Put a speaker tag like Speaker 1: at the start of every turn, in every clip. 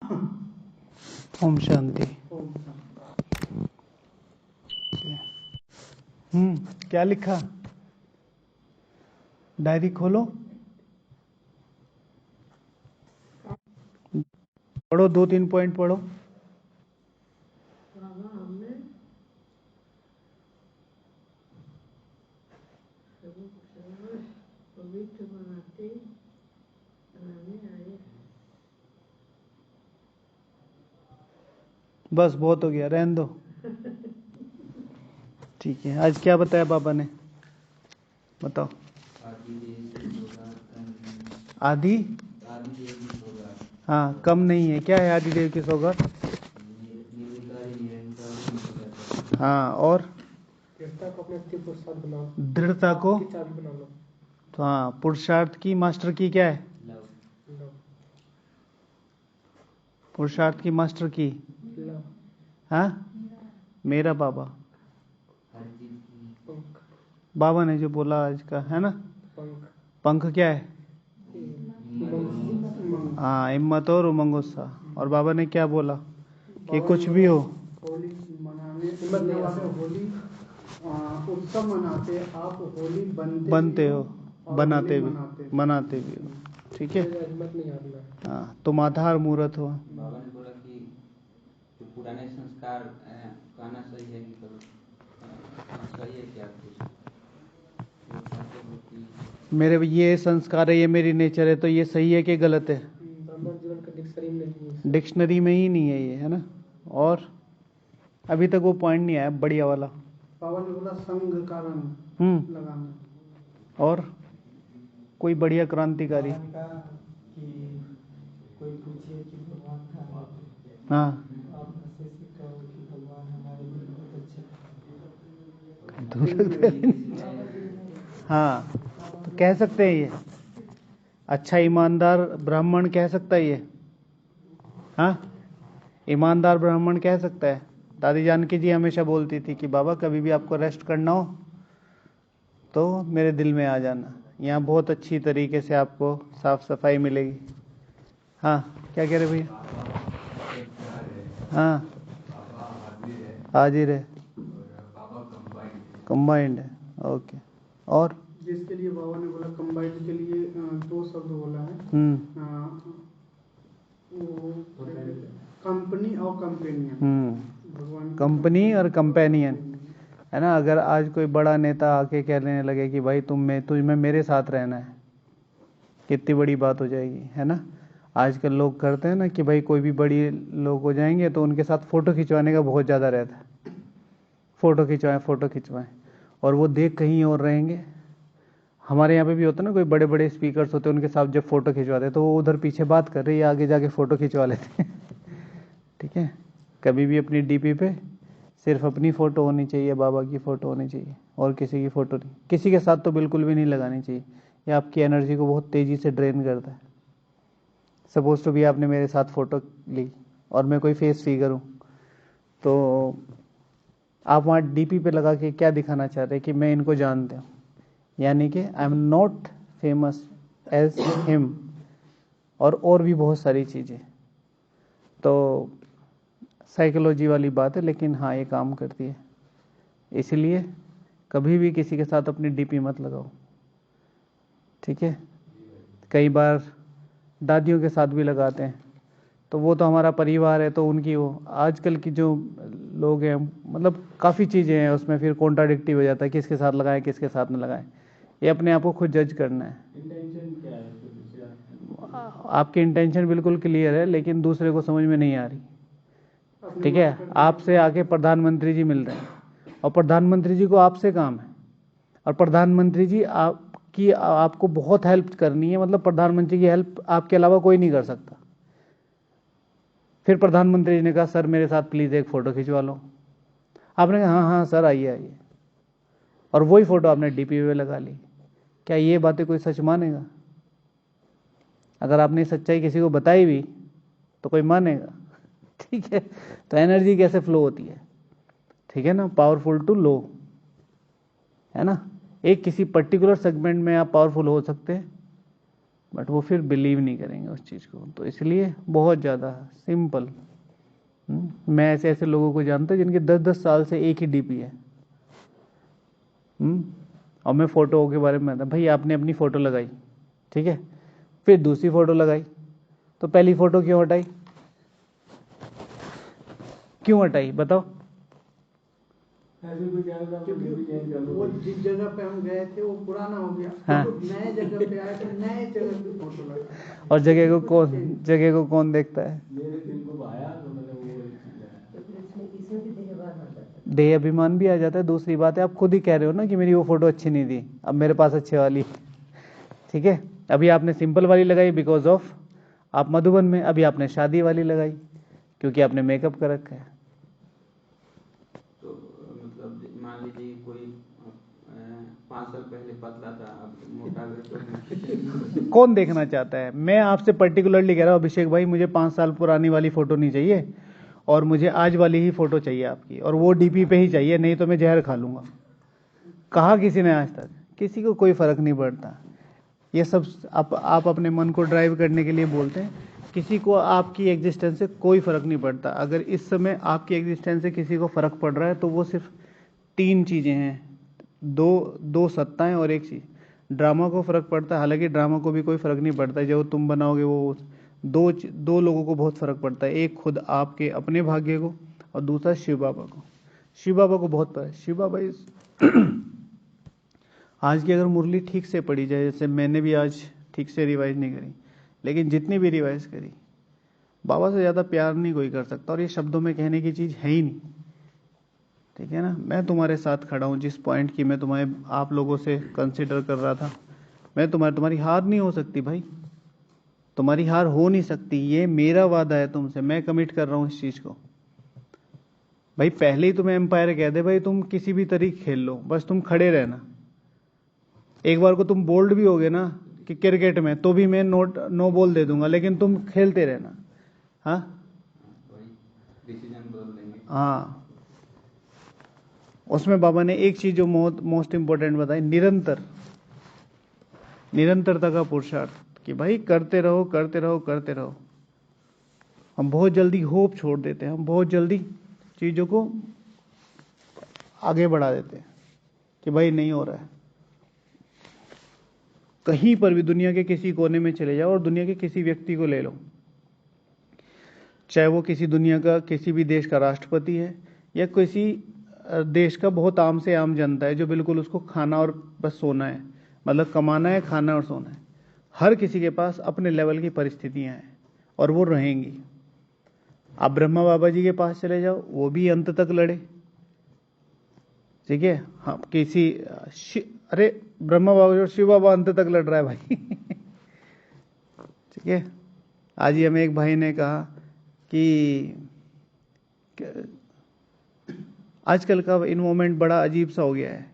Speaker 1: ओम शांति। क्या लिखा? डायरी खोलो, पढ़ो, 2-3 पॉइंट पढ़ो। बस बहुत हो गया, रहने दो। ठीक है, आज क्या बताया बाबा ने? बताओ। आदि हाँ, कम नहीं है। क्या है आदि देव की सौगात? हाँ, और दृढ़ता को तो हाँ, पुरुषार्थ की मास्टर की क्या है? पुरुषार्थ की मास्टर की हाँ, मेरा बाबा। बाबा ने जो बोला आज का है ना, पंख क्या है? हाँ, हिम्मत और उमंग उत्साह। और बाबा ने क्या बोला कि कुछ भी हो,
Speaker 2: होली उत्सव मनाते, आप होली
Speaker 1: बनते हो, बनाते भी, मनाते भी हो। ठीक है, हाँ, तुम आधार मूर्त हो।
Speaker 3: बाबा ने बोला कि जो पुराने संस्कार कहना सही है कि सही है क्या?
Speaker 1: मेरे ये संस्कार है, ये मेरी नेचर है, तो ये सही है कि गलत है? डिक्शनरी में ही नहीं है ये, है ना। और अभी तक वो पॉइंट नहीं आया बढ़िया वाला।
Speaker 2: बाबा ने बोला संघ कारण लगाना।
Speaker 1: और कोई बढ़िया क्रांतिकारी?
Speaker 2: कोई पूछे कि भगवान कहाँ है,
Speaker 1: हाँ,
Speaker 2: आप हंसे से कहो कि भगवान हमारे लिए बहुत अच्छा।
Speaker 1: हाँ, तो कह सकते हैं ये अच्छा ईमानदार ब्राह्मण कह सकता है ये? हाँ, ईमानदार ब्राह्मण कह सकता है। दादी जानकी जी हमेशा बोलती थी कि बाबा कभी भी आपको रेस्ट करना हो तो मेरे दिल में आ जाना, यहाँ बहुत अच्छी तरीके से आपको साफ सफाई मिलेगी। हाँ, क्या कह रहे भैया? हाँ, हाजिर है, कंबाइंड है। ओके, और
Speaker 2: जिसके लिए बाबा ने बोला कंबाइंड के लिए 2 शब्द बोला है, कंपनी और कंपेनियन।
Speaker 1: कंपनी और कंपेनियन, है ना। अगर आज कोई बड़ा नेता आके कहने लगे कि भाई तुम्हें मेरे साथ रहना है, कितनी बड़ी बात हो जाएगी, है ना। आजकल लोग करते हैं ना कि भाई कोई भी बड़ी लोग हो जाएंगे तो उनके साथ फोटो खिंचवाने का बहुत ज़्यादा रहता है। फोटो खिंचवाएं, और वो देख कहीं और रहेंगे। हमारे यहाँ पे भी होता है ना, कोई बड़े बड़े स्पीकर्स होते हैं, उनके साथ जब फोटो खिंचवाते हैं तो वो उधर पीछे बात कर रही है, आगे जाके फोटो खिंचवा लेते हैं। ठीक है, कभी भी अपनी डीपी पे सिर्फ अपनी फ़ोटो होनी चाहिए, बाबा की फ़ोटो होनी चाहिए, और किसी की फ़ोटो नहीं। किसी के साथ तो बिल्कुल भी नहीं लगानी चाहिए, ये आपकी एनर्जी को बहुत तेज़ी से ड्रेन करता है। सपोज टू भी आपने मेरे साथ फ़ोटो ली और मैं कोई फेस फिगर हूँ, तो आप वहाँ डीपी पे लगा के क्या दिखाना चाह रहे हैं कि मैं इनको जानते हूँ, यानी कि I am not famous as him, और भी बहुत सारी चीज़ें। तो साइकोलॉजी वाली बात है, लेकिन हाँ ये काम करती है। इसलिए कभी भी किसी के साथ अपनी डीपी मत लगाओ, ठीक है। कई बार दादियों के साथ भी लगाते हैं, तो वो तो हमारा परिवार है, तो उनकी वो आजकल की जो लोग हैं, मतलब काफ़ी चीज़ें हैं उसमें, फिर कॉन्ट्राडिक्टिव हो जाता है, किसके साथ लगाएं किसके साथ न लगाएं। ये अपने आप को खुद जज करना है।
Speaker 2: इंटेंशन क्या है?
Speaker 1: आपकी इंटेंशन बिल्कुल क्लियर है, लेकिन दूसरे को समझ में नहीं आ रही। ठीक है, आपसे आके प्रधानमंत्री जी मिल रहे हैं और प्रधानमंत्री जी को आपसे काम है, और प्रधानमंत्री जी आपको बहुत हेल्प करनी है, मतलब प्रधानमंत्री की हेल्प आपके अलावा कोई नहीं कर सकता। फिर प्रधानमंत्री जी ने कहा सर मेरे साथ प्लीज़ एक फ़ोटो खिंचवा लो। आपने कहा हाँ हाँ सर आइए आइए, और वही फ़ोटो आपने डीपी पे लगा ली। क्या ये बातें कोई सच मानेगा? अगर आपने सच्चाई किसी को बताई भी तो कोई मानेगा? ठीक है, तो एनर्जी कैसे फ्लो होती है, ठीक है ना, पावरफुल टू लो, है ना। एक किसी पर्टिकुलर सेगमेंट में आप पावरफुल हो सकते हैं, बट वो फिर बिलीव नहीं करेंगे उस चीज़ को। तो इसलिए बहुत ज़्यादा सिंपल। मैं ऐसे ऐसे लोगों को जानता हूँ जिनके 10-10 साल से एक ही डीपी है। और मैं फ़ोटो के बारे में बताता, भाई आपने अपनी फ़ोटो लगाई, ठीक है, फिर दूसरी फ़ोटो लगाई, तो पहली फ़ोटो क्यों हटाई? क्यों हटाई बताओ?
Speaker 2: क्योंकि वो जिस जगह पे हम गए थे वो पुराना हो गया।
Speaker 1: हाँ।
Speaker 2: तो नए जगह पे आए तो नए जगह की फोटो लगा।
Speaker 1: और जगह को कौन देखता है? देह अभिमान भी आ जाता है। दूसरी बात है, आप खुद ही कह रहे हो ना कि मेरी वो फोटो अच्छी नहीं थी, अब मेरे पास अच्छे वाली, ठीक है। अभी आपने सिंपल वाली लगाई बिकॉज ऑफ आप मधुबन में, अभी आपने शादी वाली लगाई क्योंकि आपने मेकअप कर रखा है।
Speaker 3: तो मतलब मान लीजिए कोई 5 साल पहले पतला था, अब मोटा गया, तो
Speaker 1: कौन देखना चाहता है? मैं आपसे पर्टिकुलरली कह रहा हूँ अभिषेक भाई, मुझे 5 साल पुरानी वाली फोटो नहीं चाहिए और मुझे आज वाली ही फोटो चाहिए आपकी, और वो डीपी पे ही चाहिए, नहीं तो मैं जहर खा लूंगा। कहा किसी ने आज तक? किसी को कोई फर्क नहीं पड़ता। ये सब आप अपने मन को ड्राइव करने के लिए बोलते हैं। किसी को आपकी एग्जिस्टेंस से कोई फर्क नहीं पड़ता। अगर इस समय आपकी एग्जिस्टेंस से किसी को फर्क पड़ रहा है तो वो सिर्फ 3 चीजें हैं, दो सत्ताएं और एक चीज, ड्रामा को फर्क पड़ता है। हालांकि ड्रामा को भी कोई फर्क नहीं पड़ता, जो तुम बनाओगे वो दो लोगों को बहुत फर्क पड़ता है, एक खुद आपके अपने भाग्य को और दूसरा शिव बाबा को। शिव बाबा को बहुत पता है। शिव बाबा आज की अगर मुरली ठीक से पढ़ी जाए, जैसे मैंने भी आज ठीक से रिवाइज नहीं करी, लेकिन जितनी भी रिवाइज करी, बाबा से ज़्यादा प्यार नहीं कोई कर सकता। और ये शब्दों में कहने की चीज़ है ही नहीं, ठीक है ना। मैं तुम्हारे साथ खड़ा हूँ, जिस पॉइंट की मैं आप लोगों से कंसिडर कर रहा था, मैं तुम्हारी हार नहीं हो सकती भाई, तुम्हारी हार हो नहीं सकती। ये मेरा वादा है तुमसे, मैं कमिट कर रहा हूँ इस चीज़ को। भाई पहले ही तुम्हें एम्पायर कह दे, भाई तुम किसी भी तरीके खेल लो, बस तुम खड़े रहना। एक बार को तुम बोल्ड भी होगे ना कि क्रिकेट में, तो भी मैं नो बॉल दे दूंगा, लेकिन तुम खेलते रहना। हाँ
Speaker 3: डिसीजन बदल देंगे।
Speaker 1: हाँ, उसमें बाबा ने एक चीज जो मोस्ट इंपॉर्टेंट बताई, निरंतरता का पुरुषार्थ, कि भाई करते रहो करते रहो करते रहो। हम बहुत जल्दी होप छोड़ देते हैं, हम बहुत जल्दी चीजों को आगे बढ़ा देते हैं कि भाई नहीं हो रहा है। कहीं पर भी दुनिया के किसी कोने में चले जाओ और दुनिया के किसी व्यक्ति को ले लो, चाहे वो किसी दुनिया का किसी भी देश का राष्ट्रपति है या किसी देश का बहुत आम से आम जनता है जो बिल्कुल उसको खाना और बस सोना है, मतलब कमाना है, खाना और सोना है। हर किसी के पास अपने लेवल की परिस्थितियां हैं और वो रहेंगी। आप ब्रह्मा बाबा जी के पास चले जाओ, वो भी अंत तक लड़े, ठीक है। हाँ अरे ब्रह्मा बाबा और शिव बाबा अंत तक लड़ रहा है भाई ठीक है। आज ही हमें एक भाई ने कहा कि आजकल का इन्वायरमेंट बड़ा अजीब सा हो गया है,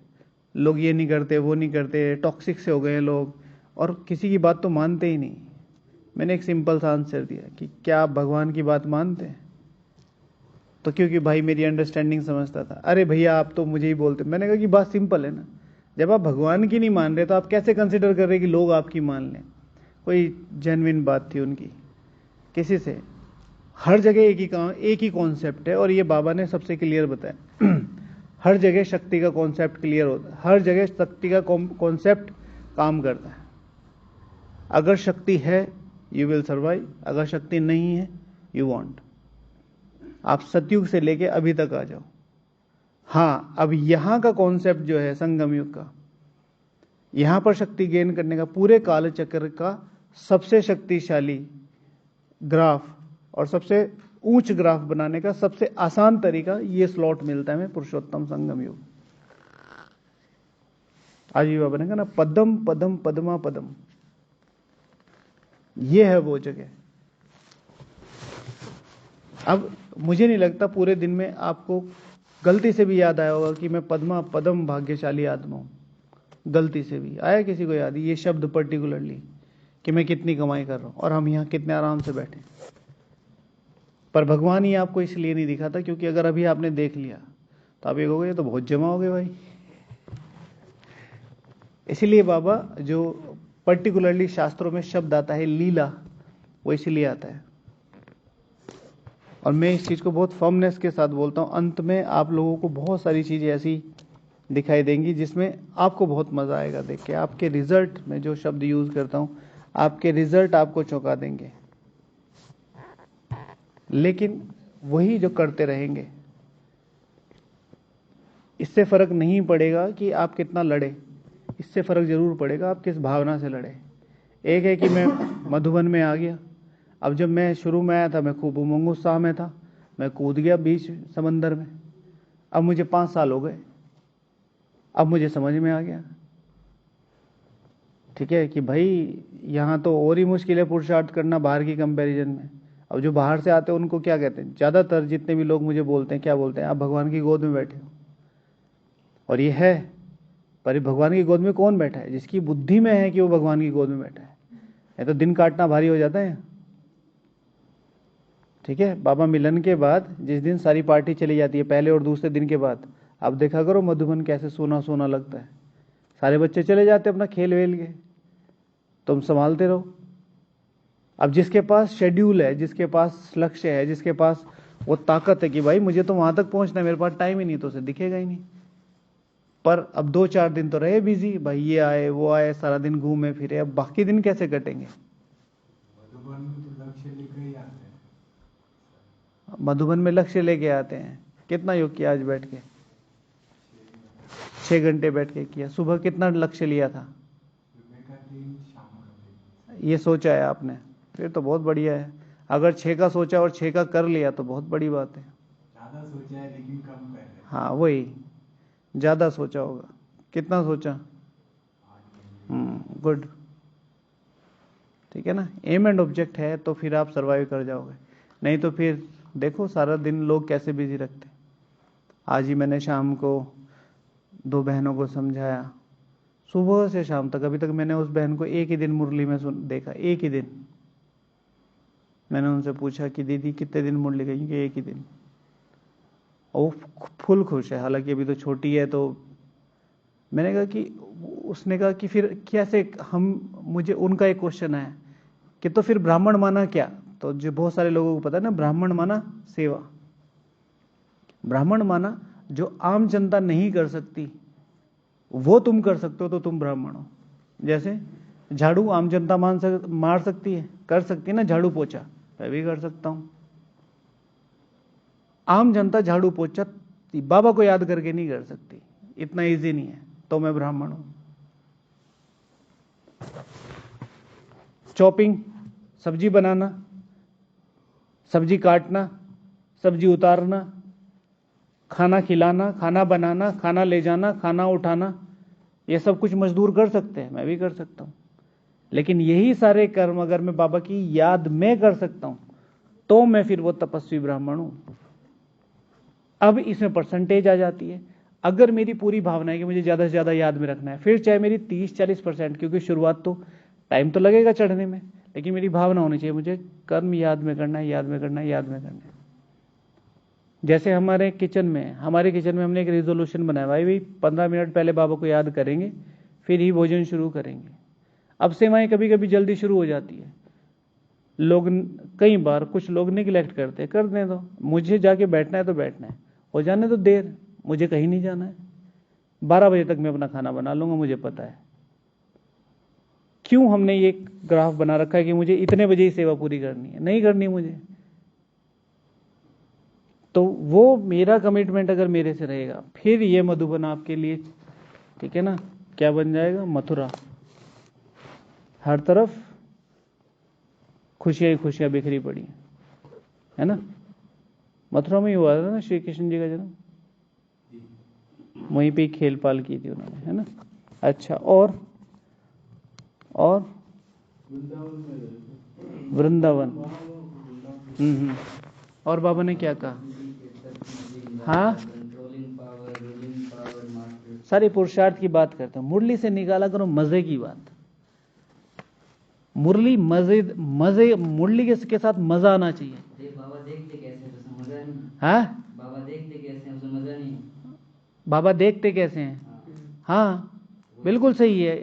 Speaker 1: लोग ये नहीं करते वो नहीं करते, टॉक्सिक से हो गए लोग और किसी की बात तो मानते ही नहीं। मैंने एक सिंपल सा आंसर दिया कि क्या आप भगवान की बात मानते हैं? तो क्योंकि भाई मेरी अंडरस्टैंडिंग समझता था, अरे भैया आप तो मुझे ही बोलते। मैंने कहा कि बात सिंपल है ना, जब आप भगवान की नहीं मान रहे तो आप कैसे कंसिडर कर रहे कि लोग आपकी मान लें? कोई जेन्युइन बात थी उनकी किसी से। हर जगह एक ही कॉन्सेप्ट है और ये बाबा ने सबसे क्लियर बताया हर जगह शक्ति का कॉन्सेप्ट क्लियर होता है, हर जगह शक्ति का कॉन्सेप्ट काम करता है। अगर शक्ति है यू विल सर्वाइव, अगर शक्ति नहीं है यू वॉन्ट। आप सतयुग से लेके अभी तक आ जाओ। हाँ, अब यहां का कॉन्सेप्ट जो है संगम युग का, यहां पर शक्ति गेन करने का, पूरे काल चक्र का सबसे शक्तिशाली ग्राफ और सबसे ऊंच ग्राफ बनाने का सबसे आसान तरीका ये स्लॉट मिलता है हमें, पुरुषोत्तम संगम युग। आज भी बाबा ने कहा ना, पदम पदम पदमा पदम, ये है वो जगह। अब मुझे नहीं लगता पूरे दिन में आपको गलती से भी याद आया होगा कि मैं पद्मा पदम भाग्यशाली आत्मा हूं। गलती से भी आया किसी को याद ये शब्द पर्टिकुलरली कि मैं कितनी कमाई कर रहा हूं और हम यहां कितने आराम से बैठे? पर भगवान ही आपको इसलिए नहीं दिखाता क्योंकि अगर अभी आपने देख लिया तो आप ये कहोगे ये तो बहुत जमा हो गए भाई। इसलिए बाबा जो पर्टिकुलरली शास्त्रों में शब्द आता है लीला, वो इसीलिए आता है। और मैं इस चीज को बहुत फर्मनेस के साथ बोलता हूं, अंत में आप लोगों को बहुत सारी चीजें ऐसी दिखाई देंगी जिसमें आपको बहुत मजा आएगा देख के। आपके रिजल्ट में जो शब्द यूज करता हूं, आपके रिजल्ट आपको चौंका देंगे, लेकिन वही जो करते रहेंगे। इससे फर्क नहीं पड़ेगा कि आप कितना लड़े, इससे फर्क जरूर पड़ेगा आप किस भावना से लड़े। एक है कि मैं मधुबन में आ गया, अब जब मैं शुरू में आया था मैं खूब उमंग उत्साह में था, मैं कूद गया बीच समंदर में। अब मुझे 5 साल हो गए, अब मुझे समझ में आ गया, ठीक है, कि भाई यहाँ तो और ही मुश्किल है पुरुषार्थ करना बाहर की कंपैरिजन में। अब जो बाहर से आते हैं उनको क्या कहते हैं, ज्यादातर जितने भी लोग मुझे बोलते हैं क्या बोलते हैं, आप भगवान की गोद में बैठे हो। और ये है, पर भगवान की गोद में कौन बैठा है, जिसकी बुद्धि में है कि वो भगवान की गोद में बैठा है। ये तो दिन काटना भारी हो जाता है, ठीक है। बाबा मिलन के बाद जिस दिन सारी पार्टी चली जाती है, पहले और दूसरे दिन के बाद, आप देखा करो मधुबन कैसे सोना सोना लगता है। सारे बच्चे चले जाते अपना खेल वेल के, तुम संभालते रहो। अब जिसके पास शेड्यूल है, जिसके पास लक्ष्य है, जिसके पास वो ताकत है कि भाई मुझे तो वहां तक पहुंचना है, मेरे पास टाइम ही नहीं, तो उसे दिखेगा ही नहीं। पर अब 2-4 दिन तो रहे बिजी, भाई ये आए वो आए, सारा दिन घूमे फिरे, अब बाकी दिन कैसे कटेंगे। मधुबन में लक्ष्य लेके आते हैं। कितना योग किया आज बैठ के, 6 घंटे बैठ के किया। सुबह कितना लक्ष्य लिया था, ये सोचा है आपने, फिर तो बहुत बढ़िया है। अगर 6 का सोचा और 6 का कर लिया तो बहुत बड़ी बात है।
Speaker 4: ज्यादा सोचा है लेकिन कम कर रहे हैं।
Speaker 1: हाँ वही, ज्यादा सोचा होगा। कितना सोचा, गुड, ठीक है ना। एम एंड ऑब्जेक्ट है तो फिर आप सरवाइव कर जाओगे, नहीं तो फिर देखो सारा दिन लोग कैसे बिजी रखते। आज ही मैंने शाम को 2 बहनों को समझाया, सुबह से शाम तक। अभी तक मैंने उस बहन को एक ही दिन मुरली में देखा, एक ही दिन। मैंने उनसे पूछा कि दीदी कितने दिन मुरली गई, कि एक ही दिन। वो फुल खुश है, हालांकि अभी तो छोटी है। तो मैंने कहा कि, उसने कहा कि फिर कैसे हम, मुझे उनका एक क्वेश्चन है कि तो फिर ब्राह्मण माना क्या। तो जो बहुत सारे लोगों को पता है ना, ब्राह्मण माना सेवा। ब्राह्मण माना जो आम जनता नहीं कर सकती वो तुम कर सकते हो, तो तुम ब्राह्मण हो। जैसे झाड़ू आम जनता मार सकती है, कर सकती है ना झाड़ू पोछा, मैं भी कर सकता हूं। आम जनता झाड़ू पोछा बाबा को याद करके नहीं कर सकती, इतना इजी नहीं है, तो मैं ब्राह्मण हूं। चॉपिंग, सब्जी बनाना, सब्जी काटना, सब्जी उतारना, खाना खिलाना, खाना बनाना, खाना ले जाना, खाना उठाना, ये सब कुछ मजदूर कर सकते हैं, मैं भी कर सकता हूं। लेकिन यही सारे कर्म अगर मैं बाबा की याद में कर सकता हूं तो मैं फिर वो तपस्वी ब्राह्मण हूं। अब इसमें परसेंटेज आ जाती है। अगर मेरी पूरी भावना है कि मुझे ज्यादा से ज्यादा याद में रखना है, फिर चाहे मेरी 30-40%, क्योंकि शुरुआत तो टाइम तो लगेगा चढ़ने में, लेकिन मेरी भावना होनी चाहिए मुझे कर्म याद में करना है, याद में करना है, याद में करना है। जैसे हमारे किचन में हमने एक रिजोल्यूशन बनाया, भाई 15 मिनट पहले बाबा को याद करेंगे, फिर ही भोजन शुरू करेंगे। अब सेवाएं कभी कभी जल्दी शुरू हो जाती है, लोग कई बार कुछ लोग निगलेक्ट करते हैं, कर दें, तो मुझे जाके बैठना है तो बैठना है, हो जाने तो देर, मुझे कहीं नहीं जाना है। 12 बजे तक मैं अपना खाना बना लूंगा, मुझे पता है। क्यों हमने ये ग्राफ बना रखा है कि मुझे इतने बजे ही सेवा पूरी करनी है, नहीं करनी मुझे। तो वो मेरा कमिटमेंट अगर मेरे से रहेगा, फिर ये मधुबन आपके लिए, ठीक है ना, क्या बन जाएगा, मथुरा। हर तरफ खुशियां ही खुशियां बिखरी पड़ी है ना। मथुरा में ही हुआ था ना श्री कृष्ण जी का जन्म, वहीं पे खेल पाल की थी उन्होंने, है ना। अच्छा, और वृंदावन। और बाबा ने क्या कहा, हाँ सारी पुरुषार्थ की बात करते हैं, मुरली से निकाला करो मजे की बात। मुरली मुरली के साथ मजा आना चाहिए।
Speaker 5: बाबा देखते कैसे, तो मजा नहीं।
Speaker 1: हाँ,
Speaker 5: बाबा देखते कैसे हैं, उसमें मजा नहीं।
Speaker 1: बाबा देखते कैसे हैं, हाँ बिल्कुल सही है।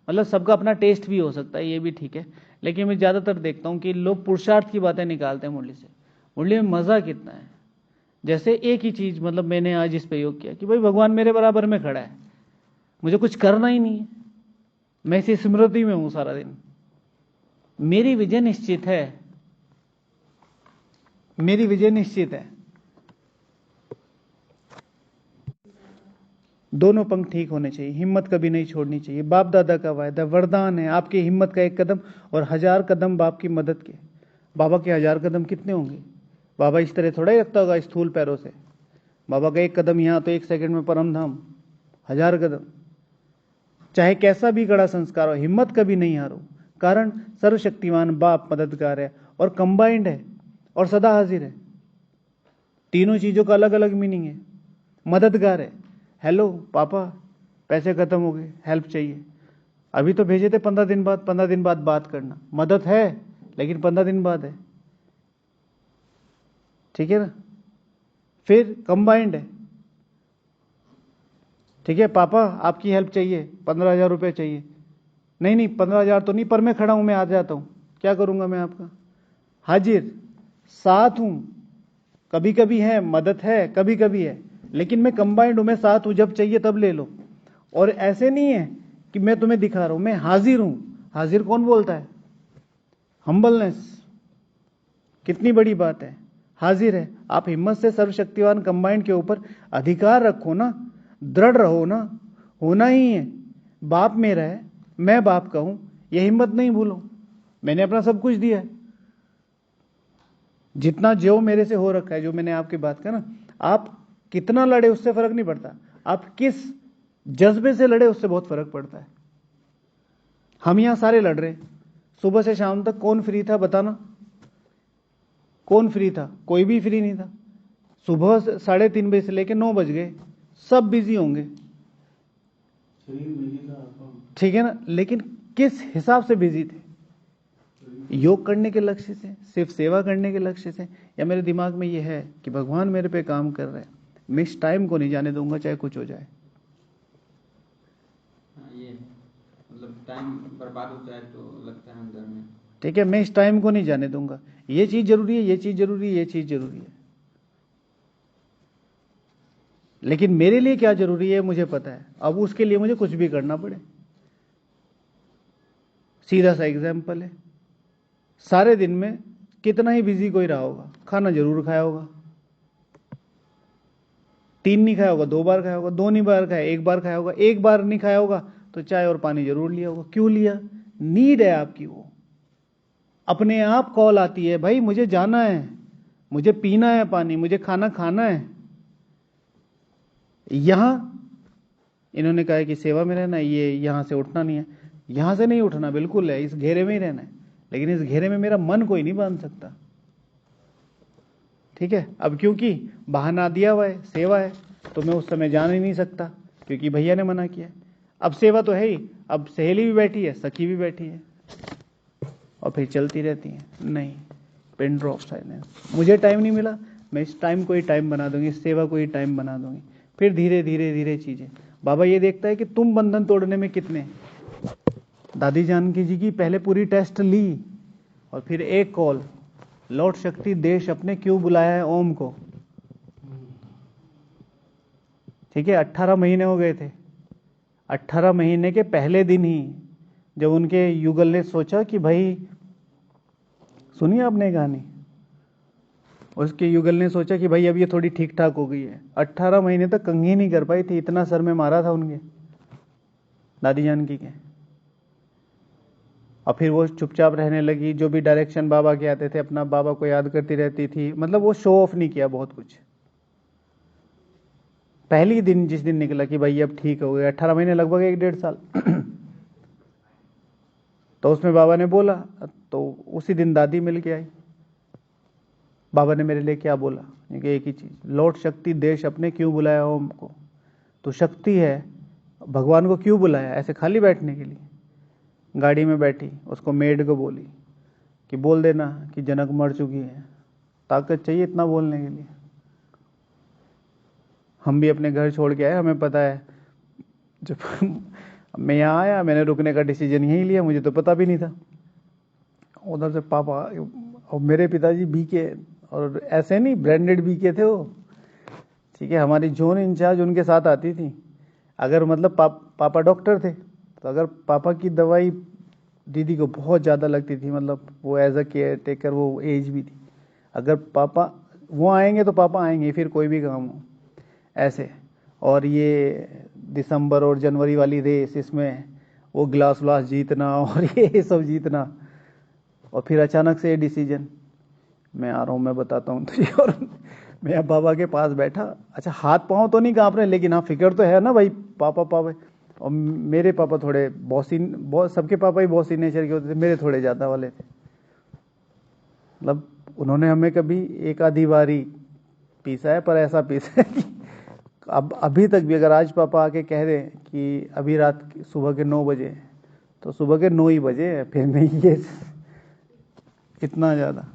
Speaker 1: मतलब सबका अपना टेस्ट भी हो सकता है, ये भी ठीक है, लेकिन मैं ज़्यादातर देखता हूँ कि लोग पुरुषार्थ की बातें निकालते हैं मुरली से। मुरली में मज़ा कितना है। जैसे एक ही चीज़, मतलब मैंने आज इस पे योग किया कि भाई भगवान मेरे बराबर में खड़ा है, मुझे कुछ करना ही नहीं है, मैं इसी स्मृति में हूँ सारा दिन, मेरी विजय निश्चित है, मेरी विजय निश्चित है। दोनों पंख ठीक होने चाहिए, हिम्मत कभी नहीं छोड़नी चाहिए। बाप दादा का वायदा वरदान है, आपकी हिम्मत का एक कदम और 1000 कदम बाप की मदद के। बाबा के 1000 कदम कितने होंगे? बाबा इस तरह थोड़ा ही रखता होगा स्थूल पैरों से। बाबा का एक कदम यहाँ तो 1 सेकंड में परम धाम, 1000 कदम। चाहे कैसा भी कड़ा संस्कार हो, हिम्मत कभी नहीं हारो, कारण सर्वशक्तिमान बाप मददगार है और कंबाइंड है और सदा हाजिर है। तीनों चीजों का अलग अलग मीनिंग है। मददगार है, हेलो पापा पैसे खत्म हो गए, हेल्प चाहिए, अभी तो भेजे थे 15 दिन बाद, 15 दिन बाद बात करना, मदद है लेकिन 15 दिन बाद है, ठीक है ना। फिर कंबाइंड है, ठीक है, पापा आपकी हेल्प चाहिए, 15,000 रुपये चाहिए, नहीं 15,000 तो नहीं, पर मैं खड़ा हूं, मैं आ जाता हूं, क्या करूंगा मैं आपका, हाजिर, साथ हूं, कभी कभी है मदद है, कभी कभी है, लेकिन मैं कंबाइंड हूं, मैं साथ हूं, जब चाहिए तब ले लो। और ऐसे नहीं है कि मैं तुम्हें दिखा रहा हूं, मैं हाजिर हूं। हाजिर कौन बोलता है? हम्बलनेस, कितनी बड़ी बात है, हाजिर है। आप हिम्मत से सर्वशक्तिवान कंबाइंड के ऊपर अधिकार रखो ना, दृढ़ रहो ना, होना ही है। बाप मेरा है, मैं बाप का हूं, यह हिम्मत नहीं भूलो। मैंने अपना सब कुछ दिया है, जितना जो मेरे से हो रखा है, जो मैंने आपकी बात कहा ना, आप कितना लड़े उससे फर्क नहीं पड़ता, आप किस जज्बे से लड़े उससे बहुत फर्क पड़ता है। हम यहां सारे लड़ रहे, सुबह से शाम तक कौन फ्री था बताना, कौन फ्री था? कोई भी फ्री नहीं था। सुबह 3:30 बजे से लेकर 9 बज गए, सब बिजी होंगे, ठीक है ना, लेकिन किस हिसाब से बिजी थे? योग करने के लक्ष्य से, सिर्फ सेवा करने के लक्ष्य से, या मेरे दिमाग में यह है कि भगवान मेरे पे काम कर रहे हैं, मैं इस टाइम को नहीं जाने दूंगा चाहे कुछ हो जाए।
Speaker 3: ये मतलब टाइम बर्बाद हो जाए तो लगता है अंदर में,
Speaker 1: ठीक है, मैं इस टाइम को नहीं जाने दूंगा, ये चीज जरूरी है, ये चीज जरूरी है, ये चीज जरूरी है, लेकिन मेरे लिए क्या जरूरी है मुझे पता है, अब उसके लिए मुझे कुछ भी करना पड़े। सीधा सा एग्जाम्पल है, सारे दिन में कितना ही बिजी कोई रहा होगा, खाना जरूर खाया होगा, 3 नहीं खाया होगा, 2 बार खाया होगा, 2 नहीं बार खाया, 1 बार खाया होगा, 1 बार नहीं खाया होगा तो चाय और पानी जरूर लिया होगा। क्यों लिया? नीड है आपकी, वो अपने आप कॉल आती है, भाई मुझे जाना है, मुझे पीना है पानी, मुझे खाना खाना है। यहां इन्होंने कहा है कि सेवा में रहना है, ये यहां से उठना नहीं है, यहां से नहीं उठना, बिल्कुल है, इस घेरे में ही रहना है, लेकिन इस घेरे में मेरा मन कोई नहीं बांध सकता, ठीक है। अब क्योंकि बहाना दिया हुआ है, सेवा है, तो मैं उस समय जान ही नहीं सकता क्योंकि भैया ने मना किया। अब सेवा तो है ही, अब सहेली भी बैठी है, सखी भी बैठी है, और फिर चलती रहती है, नहीं, पिन ड्रॉप साइलेंस, मुझे टाइम नहीं मिला, मैं इस टाइम को ही टाइम बना दूंगी, इस सेवा को ही टाइम बना दूंगी, फिर धीरे धीरे धीरे चीजें। बाबा ये देखता है कि तुम बंधन तोड़ने में कितने। दादी जानकी जी की पहले पूरी टेस्ट ली और फिर एक कॉल, लौट शक्ति देश अपने क्यों बुलाया है ओम को, ठीक है। 18 महीने हो गए थे, 18 महीने के पहले दिन ही जब उनके युगल ने सोचा कि भाई, सुनिए आपने कहानी, उसके युगल ने सोचा कि भाई अब ये थोड़ी ठीक ठाक हो गई है। 18 महीने तक कंघी नहीं कर पाई थी, इतना सर में मारा था उनके दादी जानकी के, और फिर वो चुपचाप रहने लगी, जो भी डायरेक्शन बाबा के आते थे अपना बाबा को याद करती रहती थी, मतलब वो शो ऑफ नहीं किया बहुत कुछ। पहली दिन जिस दिन निकला कि भाई अब ठीक हो गया, 18 महीने लगभग 1-1.5 साल तो उसमें बाबा ने बोला, तो उसी दिन दादी मिल के आई। बाबा ने मेरे लिए क्या बोला? कि एक ही चीज, लौट शक्ति देश अपने क्यों बुलाया ओम को। तो शक्ति है, भगवान को क्यों बुलाया? ऐसे खाली बैठने के लिए? गाड़ी में बैठी, उसको मेड को बोली कि बोल देना कि जनक मर चुकी है। ताकत चाहिए इतना बोलने के लिए? हम भी अपने घर छोड़ के आए, हमें पता है जब अब मैं यहाँ आया, मैंने रुकने का डिसीजन यही लिया, मुझे तो पता भी नहीं था। उधर से पापा और मेरे पिताजी बीके, और ऐसे नहीं ब्रांडेड बीके थे वो, ठीक है। हमारी जोन इंचार्ज उनके साथ आती थी। अगर मतलब पापा डॉक्टर थे, तो अगर पापा की दवाई दीदी को बहुत ज़्यादा लगती थी, मतलब वो एज अ केयर टेकर वो एज भी थी, अगर पापा वो आएंगे तो पापा आएंगे, फिर कोई भी काम हो ऐसे। और ये दिसंबर और जनवरी वाली रेस, इसमें वो ग्लास व्लास जीतना और ये सब जीतना, और फिर अचानक से ये डिसीजन, मैं आ रहा हूँ, मैं बताता हूँ तुझे। और मैं बाबा के पास बैठा, अच्छा हाथ पाँव तो नहीं काँप रहे, लेकिन हाँ फिक्र तो है ना भाई, पापा पापा। और मेरे पापा थोड़े बॉसी, बहुत सबके पापा ही बॉसी नेचर के होते थे, मेरे थोड़े ज़्यादा वाले थे। मतलब उन्होंने हमें कभी एक आधी बारी पीसा है, पर ऐसा पीसा है कि अब अभी तक भी अगर आज पापा आके कह रहे हैं कि अभी सुबह के 9 बजे, तो सुबह के 9 ही बजे, फिर नहीं ये इतना ज़्यादा।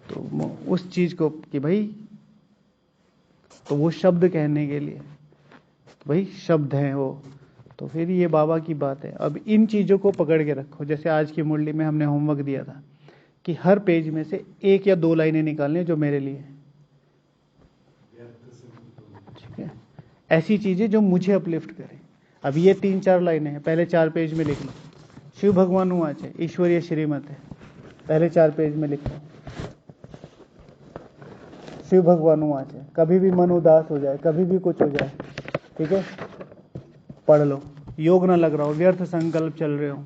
Speaker 1: तो उस चीज़ को कि भाई, तो वो शब्द कहने के लिए, तो भाई शब्द हैं वो, तो फिर ये बाबा की बात है। अब इन चीज़ों को पकड़ के रखो। जैसे आज की मुरली में हमने होमवर्क दिया था कि हर पेज में से 1 या 2 लाइनें निकालने जो मेरे लिए, ठीक है, ऐसी चीज़ें जो मुझे अपलिफ्ट करें। अब ये 3-4 लाइनें हैं, पहले 4 पेज में लिख लो। शिव भगवान उवाच है, ईश्वरीय श्रीमत है, पहले 4 पेज में लिख लो। शिव भगवान उवाच है, कभी भी मन उदास हो जाए, कभी भी कुछ हो जाए, ठीक है, पढ़ लो। योग ना लग रहा हो, व्यर्थ संकल्प चल रहे हो,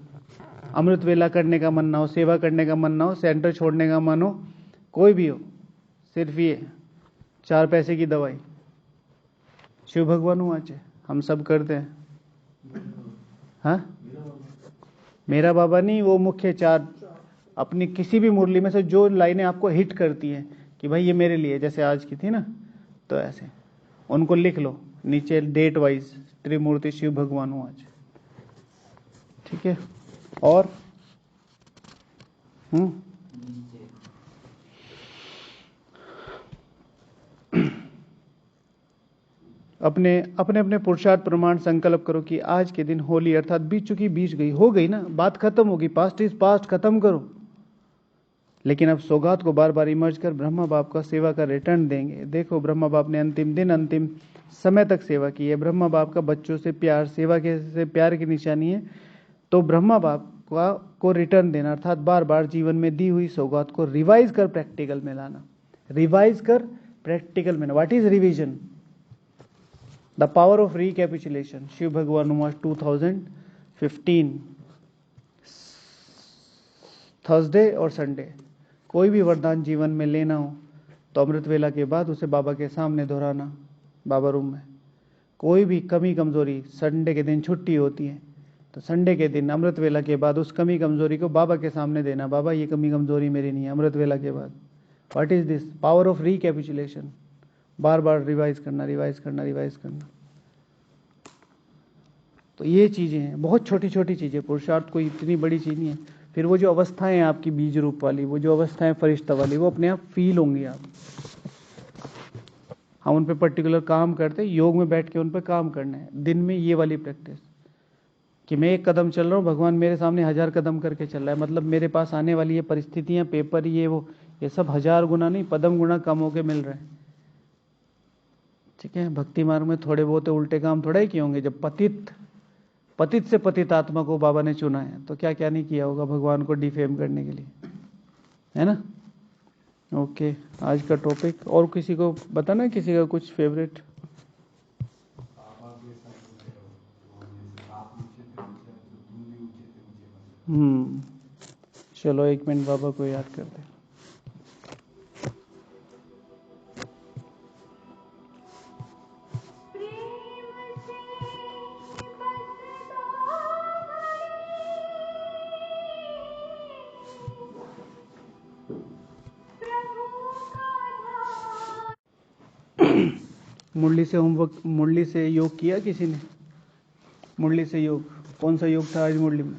Speaker 1: अमृत वेला करने का मन ना हो, सेवा करने का मन ना हो, सेंटर छोड़ने का मन हो, कोई भी हो, सिर्फ ये 4 पैसे की दवाई शिव भगवान उवाच है, हम सब करते हैं। हाँ, मेरा बाबा नहीं, वो मुख्य 4 अपनी किसी भी मुरली में से जो लाइनें आपको हिट करती हैं कि भाई ये मेरे लिए, जैसे आज की थी ना, तो ऐसे उनको लिख लो नीचे डेट वाइज, त्रिमूर्ति शिव भगवान आज, ठीक है। और अपने अपने अपने पुरुषार्थ प्रमाण संकल्प करो कि आज के दिन होली, अर्थात बीत चुकी, बीत गई, हो गई ना, बात खत्म होगी, पास्ट इज पास्ट, खत्म करो। लेकिन अब सौगात को बार बार इमर्ज कर ब्रह्मा बाप का सेवा का रिटर्न देंगे। देखो ब्रह्मा बाप ने अंतिम दिन, अंतिम समय तक सेवा की है। ब्रह्मा बाप का बच्चों से प्यार, सेवा के से प्यार की निशानी है। तो ब्रह्मा बाप को रिटर्न देना, अर्थात बार बार जीवन में दी हुई सौगात को रिवाइज कर प्रैक्टिकल में लाना। रिवाइज कर प्रैक्टिकल में, what is revision? The power of recapitulation. Shiv भगवान उवाच 2015 थर्सडे और संडे। कोई भी वरदान जीवन में लेना हो तो अमृत वेला के बाद उसे बाबा के सामने दोहराना, बाबा रूम में। कोई भी कमी कमजोरी, संडे के दिन छुट्टी होती है तो संडे के दिन अमृत वेला के बाद उस कमी कमजोरी को बाबा के सामने देना, बाबा ये कमी कमजोरी मेरी नहीं है, अमृत वेला के बाद। What is this? Power of recapitulation. Bar bar revise करना, रिवाइज करना, रिवाइज करना। तो ये चीजें हैं, बहुत छोटी छोटी चीजें, पुरुषार्थ कोई इतनी बड़ी चीज नहीं है। फिर वो जो अवस्थाएं हैं आपकी बीज रूप वाली, वो जो अवस्थाएं फरिश्ता वाली, वो अपने आप फील होंगी। आप, हम उन पे पर्टिकुलर काम करते हैं, योग में बैठ के उन पे काम करना है। दिन में ये वाली प्रैक्टिस कि मैं 1 कदम चल रहा हूँ, भगवान मेरे सामने 1000 कदम करके चल रहा है, मतलब मेरे पास आने वाली ये परिस्थितियां, पेपर, ये वो, ये सब 1000 गुना नहीं, पदम गुना कम होके मिल रहे हैं, ठीक है। भक्ति मार्ग में थोड़े बहुत उल्टे काम थोड़ा ही किए होंगे। जब पतित से पतित आत्मा को बाबा ने चुना है तो क्या क्या नहीं किया होगा भगवान को डिफेम करने के लिए, है ना। ओके, आज का टॉपिक। और किसी को बताना, किसी का कुछ फेवरेट? चलो 1 मिनट बाबा को याद करते। मुरली से होमवर्क, मुरली से योग किया किसी ने? मुरली से योग, कौन सा योग था आज मुरली में?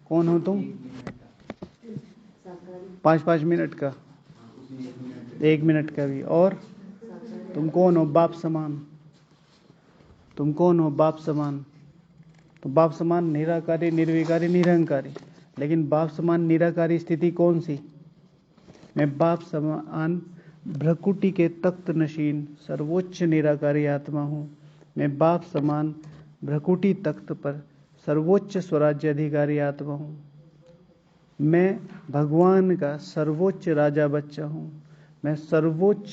Speaker 1: कौन हो तुम? 5-5 मिनट का, 1 मिनट का भी। और तुम कौन हो? बाप समान। तुम कौन हो? बाप समान। तो बाप समान निराकारी, निर्विकारी, निरंकारी। लेकिन बाप समान निराकारी स्थिति कौन सी? मैं बाप समान भ्रकुटी के तख्त नशीन सर्वोच्च निराकारी आत्मा हूं। मैं बाप समान भ्रकुटी तख्त पर सर्वोच्च स्वराज्य अधिकारी आत्मा हूं। मैं भगवान का सर्वोच्च राजा बच्चा हूं। मैं सर्वोच्च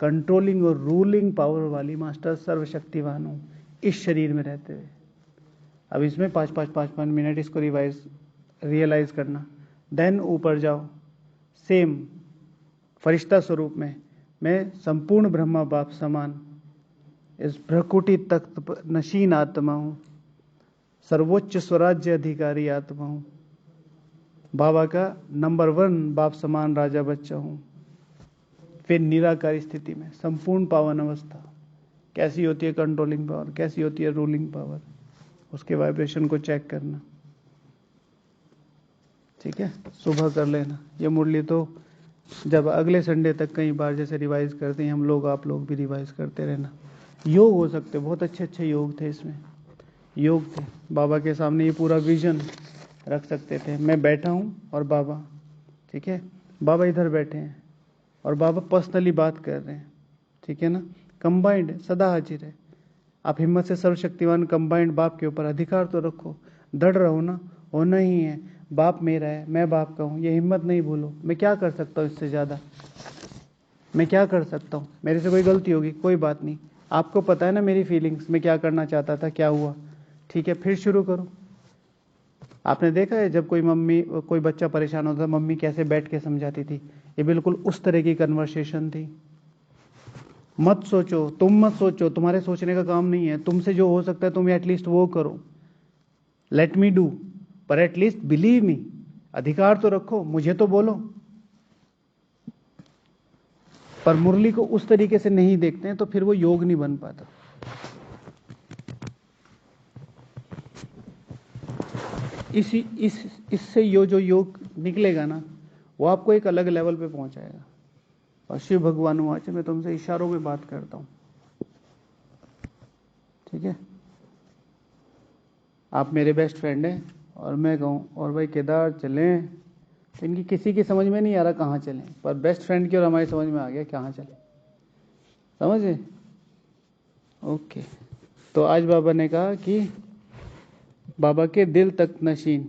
Speaker 1: कंट्रोलिंग और रूलिंग पावर वाली मास्टर सर्वशक्तिवान हूं इस शरीर में रहते हुए। अब इसमें 5-5 मिनट इसको रियलाइज करना। देन ऊपर जाओ, सेम फरिश्ता स्वरूप में मैं संपूर्ण ब्रह्मा बाप समान इस भ्रकुटी तख्त पर नशीन आत्मा हूं, सर्वोच्च स्वराज्य अधिकारी आत्मा हूं, बाबा का नंबर 1 बाप समान राजा बच्चा हूं। फिर निराकारी स्थिति में संपूर्ण पावन अवस्था कैसी होती है? कंट्रोलिंग पावर कैसी होती है? Ruling power. उसके वाइब्रेशन को चेक करना, ठीक है? सुबह कर लेना ये मुरली। तो जब अगले संडे तक कई बार जैसे रिवाइज करते हैं हम लोग, आप लोग भी रिवाइज करते रहना। योग हो सकते, बहुत अच्छे अच्छे योग थे इसमें, योग थे। बाबा के सामने ये पूरा विजन रख सकते थे। मैं बैठा हूं और बाबा, ठीक है, बाबा इधर बैठे हैं और बाबा पर्सनली बात कर रहे हैं, ठीक है ना? कंबाइंड है, सदा हाजिर है। आप हिम्मत से सर्वशक्तिवान कंबाइंड बाप के ऊपर अधिकार तो रखो, दृढ़ रहो ना। होना ही है, बाप मेरा है, मैं बाप का हूं, ये हिम्मत नहीं भूलो। मैं क्या कर सकता हूं इससे ज्यादा? मैं क्या कर सकता हूं? मेरे से कोई गलती होगी, कोई बात नहीं। आपको पता है ना मेरी फीलिंग्स, मैं क्या करना चाहता था, क्या हुआ, ठीक है? फिर शुरू करो। आपने देखा है जब कोई बच्चा परेशान होता था, मम्मी कैसे बैठ के समझाती थी? ये बिल्कुल उस तरह की कन्वर्सेशन थी। मत सोचो, तुम मत सोचो, तुम्हारे सोचने का काम नहीं है। तुमसे जो हो सकता है तुम एटलीस्ट वो करो, लेट मी डू, पर एटलीस्ट बिलीव मी। अधिकार तो रखो, मुझे तो बोलो। पर मुरली को उस तरीके से नहीं देखते हैं तो फिर वो योग नहीं बन पाता। इससे जो योग निकलेगा ना, वो आपको एक अलग लेवल पे पहुंचाएगा। और शिव भगवान वाच, मैं तुमसे इशारों में बात करता हूं, ठीक है? आप मेरे बेस्ट फ्रेंड हैं और मैं कहूं और भाई केदार चलें, तो इनकी किसी की समझ में नहीं आ रहा कहाँ चलें, पर बेस्ट फ्रेंड की और हमारी समझ में आ गया कहाँ चलें। समझे? ओके। तो आज बाबा ने कहा कि बाबा के दिल तख्त नशीन,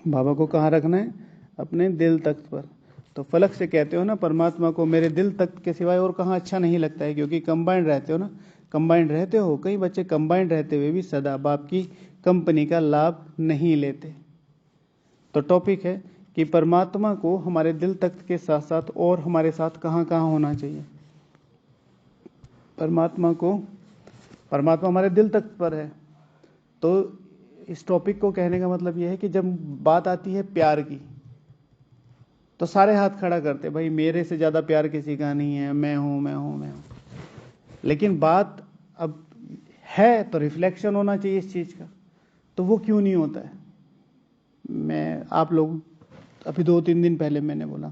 Speaker 1: बाबा को कहाँ रखना है? अपने दिल तख्त पर। तो फलक से कहते हो ना, परमात्मा को मेरे दिल तख्त के सिवाय और कहाँ अच्छा नहीं लगता है, क्योंकि कंबाइंड रहते हो ना, कंबाइंड रहते हो। कई बच्चे कंबाइंड रहते हुए भी सदा बाप की कंपनी का लाभ नहीं लेते। तो टॉपिक है कि परमात्मा को हमारे दिल तख्त के साथ साथ और हमारे साथ कहाँ कहाँ होना चाहिए। परमात्मा हमारे दिल तख्त पर है। तो इस टॉपिक को कहने का मतलब यह है कि जब बात आती है प्यार की, तो सारे हाथ खड़ा करते, भाई मेरे से ज्यादा प्यार किसी का नहीं है, मैं हूं। लेकिन बात अब है तो रिफ्लेक्शन होना चाहिए इस चीज का, तो वो क्यों नहीं होता है? आप लोग अभी 2-3 दिन पहले मैंने बोला,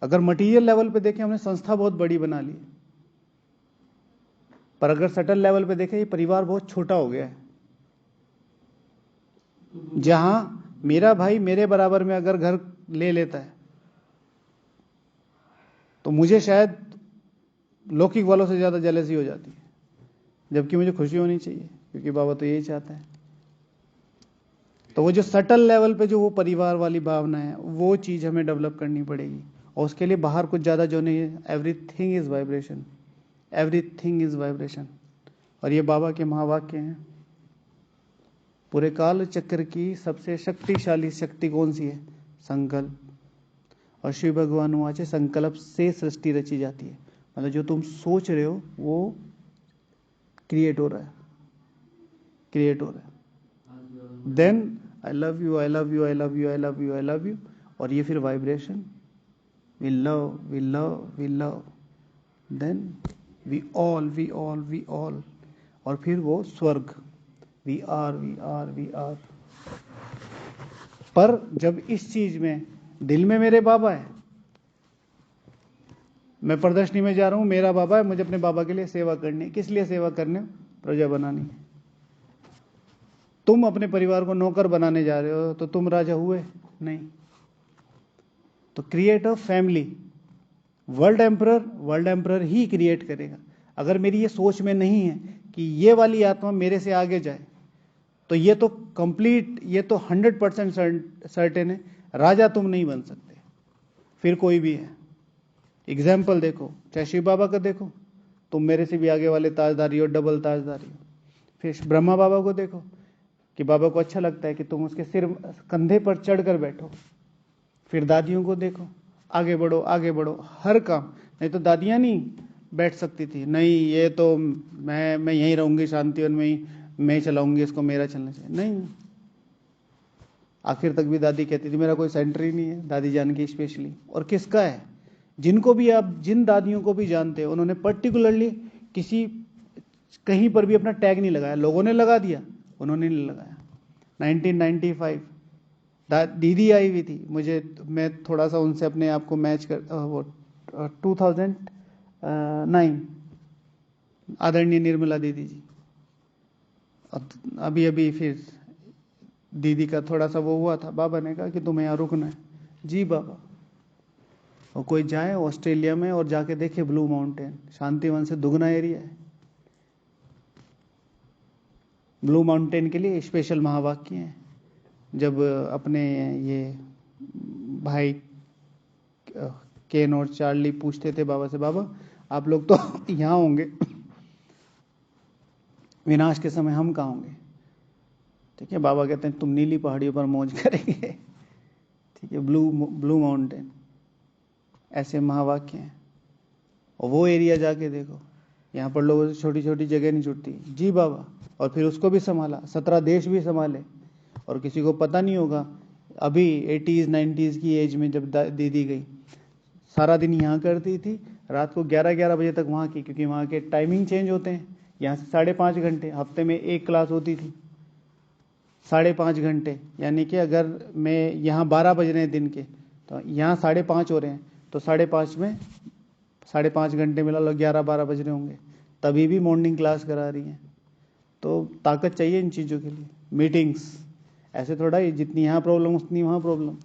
Speaker 1: अगर मटेरियल लेवल पे देखें हमने संस्था बहुत बड़ी बना ली, पर अगर सटल लेवल पे देखें ये परिवार बहुत छोटा हो गया है। जहां मेरा भाई मेरे बराबर में अगर घर ले लेता है तो मुझे शायद लौकिक वालों से ज्यादा जेलसी हो जाती है, जबकि मुझे खुशी होनी चाहिए, क्योंकि बाबा तो यही चाहता है। तो वो जो सटल लेवल पे जो वो परिवार वाली भावना है, वो चीज हमें डेवलप करनी पड़ेगी। और उसके लिए बाहर कुछ ज्यादा जो नहीं है, everything is vibration, everything is vibration. और ये बाबा के महावाक्य हैं। पूरे काल चक्र की सबसे शक्तिशाली शक्ति कौन सी है? संकल्प। और शिव भगवान वाच है, संकल्प से सृष्टि रची जाती है। मतलब जो तुम सोच रहे हो वो क्रिएट हो रहा है। Then I love you, I love you, I love you, I love you, I love you. और ये फिर vibration, we love, we love, we love, then we all. और फिर वो स्वर्ग, we are, we are, we are. पर जब इस चीज में दिल में मेरे बाबा है, मैं प्रदर्शनी में जा रहा हूं, मेरा बाबा है, मुझे अपने बाबा के लिए सेवा करनी है। किस लिए सेवा करने? प्रजा बनानी है। तुम अपने परिवार को नौकर बनाने जा रहे हो तो तुम राजा हुए नहीं। तो create a family. World emperor he create करेगा। अगर मेरी ये सोच में नहीं है कि ये वाली आत्मा मेरे से आगे जाए, तो ये तो कंप्लीट, ये तो 100% सर्टेन है, राजा तुम नहीं बन सकते, फिर कोई भी है। एग्जाम्पल देखो, चाहे शिव बाबा का देखो, तुम मेरे से भी आगे वाले ताजदारी हो, डबल ताजदारी हो। फिर ब्रह्मा बाबा को देखो कि बाबा को अच्छा लगता है कि तुम उसके सिर कंधे पर चढ़कर बैठो। फिर दादियों को देखो, आगे बढ़ो आगे बढ़ो, हर काम। नहीं तो दादियां नहीं बैठ सकती थी, नहीं ये तो मैं यहीं रहूंगी शांतिवन में ही, मैं चलाऊंगी इसको, मेरा चलना चाहिए। नहीं, आखिर तक भी दादी कहती थी मेरा कोई सेंटर ही नहीं है, दादी जान की स्पेशली। और किसका है? जिनको भी आप, जिन दादियों को भी जानते हो, उन्होंने पर्टिकुलरली किसी कहीं पर भी अपना टैग नहीं लगाया। लोगों ने लगा दिया, उन्होंने नहीं लगाया। 1995 दीदी आई हुई थी मुझे, मैं थोड़ा सा उनसे अपने आप को मैच कर, वो 2009 आदरणीय निर्मला दीदी जी। अभी अभी फिर दीदी का थोड़ा सा वो हुआ था, बाबा ने कहा कि तुम्हें यहाँ रुकना है। जी बाबा। और कोई जाए ऑस्ट्रेलिया में और जाके देखे ब्लू माउंटेन, शांतिवन से दुगना एरिया है। ब्लू माउंटेन के लिए स्पेशल महावाक्य हैं। जब अपने ये भाई केन और चार्ली पूछते थे बाबा से, बाबा आप लोग तो यहाँ होंगे, विनाश के समय हम कहाँ होंगे? ठीक है, बाबा कहते हैं तुम नीली पहाड़ियों पर मौज करेंगे। ठीक है, ब्लू माउंटेन, ऐसे महावाक्य हैं। और वो एरिया जाके देखो, यहाँ पर लोगों से छोटी छोटी जगह नहीं छूटती। जी बाबा। और फिर उसको भी संभाला, 17 देश भी संभाले। और किसी को पता नहीं होगा, अभी 80s 90s की एज में जब दीदी गई, सारा दिन यहाँ करती थी, रात को 11-11 बजे तक वहाँ की, क्योंकि वहाँ के टाइमिंग चेंज होते हैं। यहाँ से 5.5 घंटे, हफ्ते में एक क्लास होती थी, 5.5 घंटे। यानी कि अगर मैं यहाँ 12 बज रहे हैं दिन के, तो यहाँ 5:30 हो रहे हैं, तो 5:30 में 5.5 घंटे मिला लो, 11-12 बज रहे होंगे, तभी भी मॉर्निंग क्लास करा रही हैं। तो ताकत चाहिए इन चीज़ों के लिए। मीटिंग्स ऐसे थोड़ा ही, जितनी यहाँ प्रॉब्लम उतनी वहाँ प्रॉब्लम।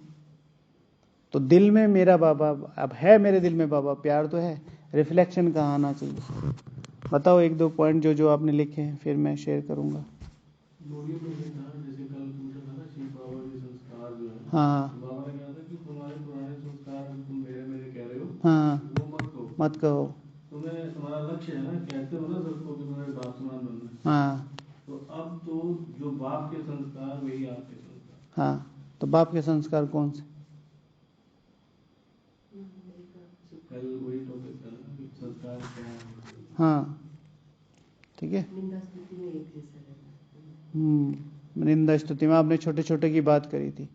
Speaker 1: तो दिल में मेरा बाबा अब है, मेरे दिल में बाबा, प्यार तो है, रिफ्लेक्शन कहाँ आना चाहिए? बताओ 1-2 पॉइंट जो आपने लिखे हैं, फिर मैं शेयर करूँगा।
Speaker 2: जैसे कल पूछा था ना शिव बाबा के संस्कार जो है,
Speaker 1: हाँ
Speaker 2: बाबा ने कहा था कि तुम्हारे पुराने संस्कार तुम मेरे मेरे कह रहे हो,
Speaker 1: हाँ,
Speaker 2: वो मत कहो।
Speaker 1: मत कहो।
Speaker 2: तुम्हारा लक्ष्य है ना, कहते हो ना सबको कि तुम्हें बाप समान बनना है।
Speaker 1: हाँ
Speaker 2: तो अब तो जो बाप के संस्कार वही आपके संस्कार।
Speaker 1: हाँ, तो बाप के संस्कार कौन से?
Speaker 2: कल वही टॉपिक था ना कि संस्कार क्या है।
Speaker 1: हाँ ठीक है।
Speaker 6: निंदा स्तुति में एक जैसा रहना।
Speaker 1: निंदा स्तुति में आपने छोटे छोटे की बात करी थी।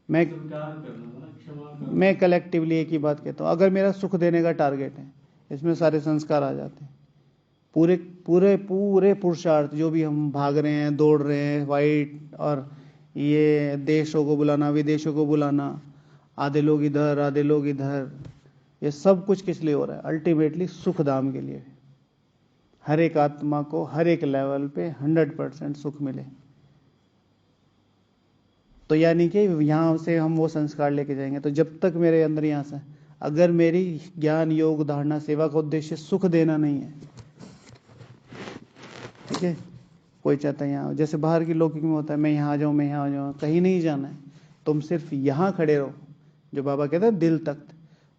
Speaker 1: मैं
Speaker 2: स्वीकार करना था ना, क्षमा करना।
Speaker 1: मैं कलेक्टिवली एक ही बात कहता हूँ, अगर मेरा सुख देने का टारगेट है, इसमें सारे संस्कार आ जाते हैं। पूरे पूरे पूरे पुरुषार्थ जो भी हम भाग रहे हैं, दौड़ रहे हैं, वाइट और ये देशों को बुलाना, विदेशों को बुलाना, आधे लोग इधर आधे लोग इधर, ये सब कुछ किस लिए हो रहा है? अल्टीमेटली सुख धाम के लिए। हर एक आत्मा को हर एक लेवल पे 100% सुख मिले। तो यानी कि यहाँ से हम वो संस्कार लेके जाएंगे। तो जब तक मेरे अंदर यहाँ से, अगर मेरी ज्ञान योग धारणा सेवा का उद्देश्य सुख देना नहीं है, ठीक है, कोई चाहता है यहाँ, जैसे बाहर की लौकिक में होता है, मैं यहाँ आ जाऊँ, मैं यहाँ आ जाऊँ, कहीं नहीं जाना है, तुम सिर्फ यहाँ खड़े रहो। जो बाबा कहते हैं दिल तक,